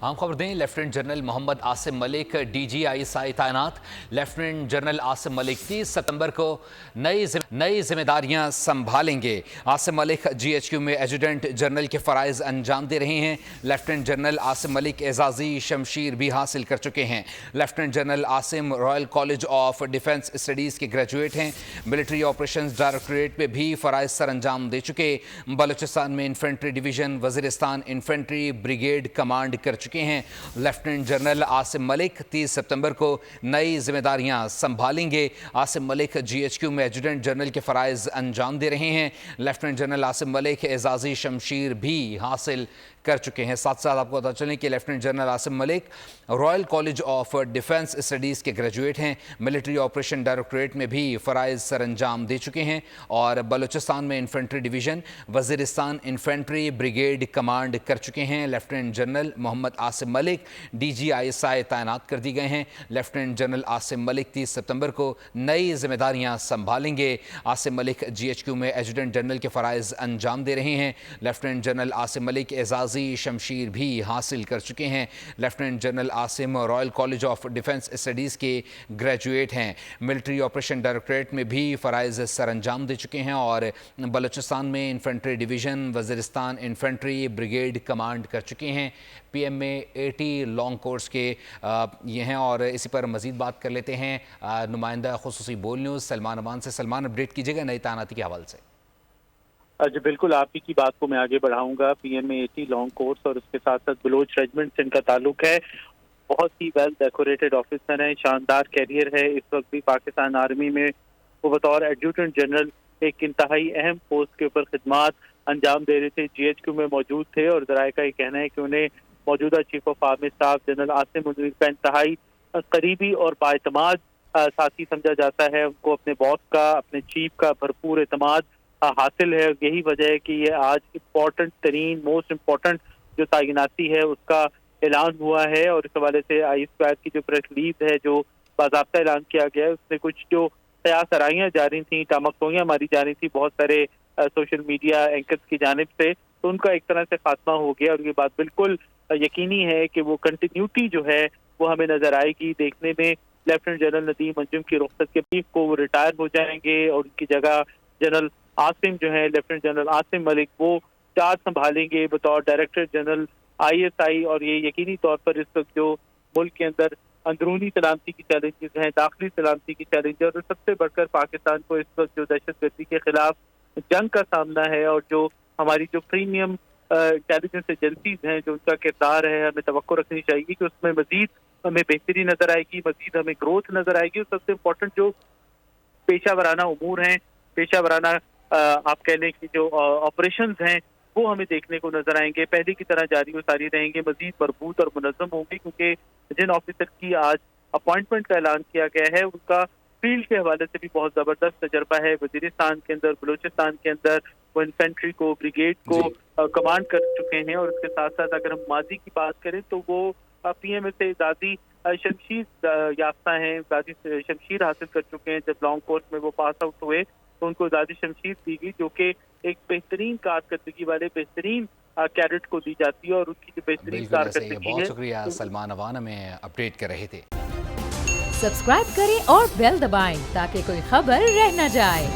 आम खबर दें, lieutenant general Mohammad Asim Malik DGI तैनात। लेफ्टिनेंट जनरल आसिम मलिक 30 सितंबर को नई जिम्मेदारियां संभालेंगे। आसिम मलिक GHQ में एजुडेंट जनरल के फ़राइज़ अंजाम दे रहे हैं। लेफ्टिनेंट जनरल आसिम मलिक एजाज़ी शमशीर भी हासिल कर चुके हैं। Lieutenant general Asim royal college of defence studies के ग्रेजुएट हैं। मिलिट्री ऑपरेशंस डायरेक्टरेट में भी फ़राइज़ सर अंजाम दे चुके। बलूचिस्तान में infantry division Waziristan infantry brigade command कर चुके हैं। लेफ्टिनेंट जनरल आसिम मलिक 30 सितंबर को नई जिम्मेदारियां संभालेंगे। आसिम मलिक GHQ में एजुडेंट जनरल के फ़राइज़ अंजाम दे रहे हैं। लेफ्टिनेंट जनरल आसिम मलिक एजाज़ी शमशीर भी हासिल कर चुके हैं। साथ साथ आपको पता चलें कि lieutenant general Asim Malik royal college of defence studies के ग्रेजुएट हैं। मिलिट्री ऑपरेशन डायरेक्टरेट में भी फ़राइज़ सर अंजाम दे चुके हैं और बलूचिस्तान में infantry division Waziristan infantry brigade command कर चुके हैं। Lieutenant general Mohammad Asim Malik DGI तैनात कर दी गए हैं। लेफ्टिनेंट जनरल आसिम मलिक 30 सितंबर को नई जिम्मेदारियां संभालेंगे। आसिम मलिक GHQ में एजुडेंट जनरल के फ़राइज़ अंजाम दे रहे हैं। लेफ्टिनेंट जनरल आसिम मलिक एजाज़ी शमशीर भी हासिल कर चुके हैं। Lieutenant general Asim royal college of defence studies के ग्रेजुएट हैं। मिलिट्री ऑपरेशन डायरेक्टरेट में भी फ़राइज़ सर अंजाम दे चुके हैं और बलूचिस्तान में infantry division Waziristan infantry brigade command कर चुके हैं। PM में 80 लॉन्ग कोर्स के ये हैं और इसी पर मज़ीद बात कर लेते हैं नुमाइंदा खुसूसी बोल न्यूज़ सलमान अमान से। सलमान, अपडेट कीजिएगा नई तैनाती के हवाले से। जी बिल्कुल, आप ही की बात को मैं आगे बढ़ाऊंगा। PM में 80 लॉन्ग कोर्स और उसके साथ साथ बलोच रेजिमेंट से इनका ताल्लुक है। बहुत ही वेल डेकोरेटेड ऑफिसर हैं, शानदार कैरियर है। इस वक्त भी पाकिस्तान आर्मी में वो बतौर एडजुटेंट जनरल एक इंतहाई अहम पोस्ट के ऊपर खिदमात अंजाम दे रहे थे। GHQ में मौजूद थे और ज़राए का ये कहना है कि उन्हें मौजूदा chief of army staff general Asim Munir का इंतहाई करीबी और बाएतमाद साथी समझा जाता है। उनको अपने बॉस का, अपने चीफ का भरपूर एतमाद हासिल है। यही वजह है कि ये आज इम्पोर्टेंट तरीन, मोस्ट इम्पोर्टेंट जो तैनाती है उसका ऐलान हुआ है। और इस हवाले से I² की जो प्रेस रिलीज है, जो बाज़ाब्ता ऐलान किया गया है, उसमें कुछ जो कयासराइयाँ जारी थी, टामकटोइयाँ मारी जा रही थी बहुत सारे सोशल मीडिया एंकर्स की जानिब से, तो उनका एक तरह से खात्मा हो गया। और ये बात बिल्कुल यकीनी है कि वो कंटिन्यूटी जो है वो हमें नजर आएगी। देखने में लेफ्टिनेंट जनरल नदीम अंजुम की रुख्सत के बाद को वो रिटायर हो जाएंगे और उनकी जगह जनरल आसिम जो है, लेफ्टिनेंट जनरल आसिम मलिक, वो चार्ज संभालेंगे बतौर डायरेक्टर जनरल ISI। और ये यकीनी तौर पर इस वक्त जो मुल्क के अंदर अंदरूनी सलामती की चैलेंजेस हैं, दाखिली सलामती की चैलेंज, और सबसे बढ़कर पाकिस्तान को इस वक्त जो दहशतगर्दी के खिलाफ जंग का सामना है और जो हमारी जो प्रीमियम इंटेलिजेंस एजेंसीज हैं, जो उनका किरदार है, हमें तवक्को रखनी चाहिए कि उसमें मजीद हमें बेहतरी नजर आएगी, मजीद हमें ग्रोथ नजर आएगी। और सबसे इम्पोर्टेंट जो पेशा वराना उमूर हैं, पेशा वराना आप कह लें कि जो ऑपरेशंस हैं, वो हमें देखने को नजर आएंगे। पहले की तरह जारी व सारी रहेंगे, मजीद मरबूत और मुनज़्ज़म होंगे, क्योंकि जिन ऑफिसर की आज अपॉइंटमेंट का ऐलान किया गया है उनका फील्ड के हवाले से भी बहुत ज़बरदस्त तजर्बा है। वज़ीरिस्तान के अंदर, बलूचिस्तान के अंदर वो इन्फेंट्री को, ब्रिगेड को कमांड कर चुके हैं। और इसके साथ साथ अगर हम माजी की बात करें तो वो PM से दादी शमशीर याफ्ता हैं, दादी शमशीर हासिल कर चुके हैं। जब लॉन्ग कोर्स में वो पास आउट हुए तो उनको दादी शमशीर दी गई, जो कि एक बेहतरीन कारकर्दगी वाले बेहतरीन कैडेट को दी जाती है। और उनकी जो बेहतरीन कारकर्दगी है। बहुत शुक्रिया सलमान अवान, हमें अपडेट कर रहे थे। सब्सक्राइब करें और बेल दबाएं ताकि कोई खबर रह न जाए।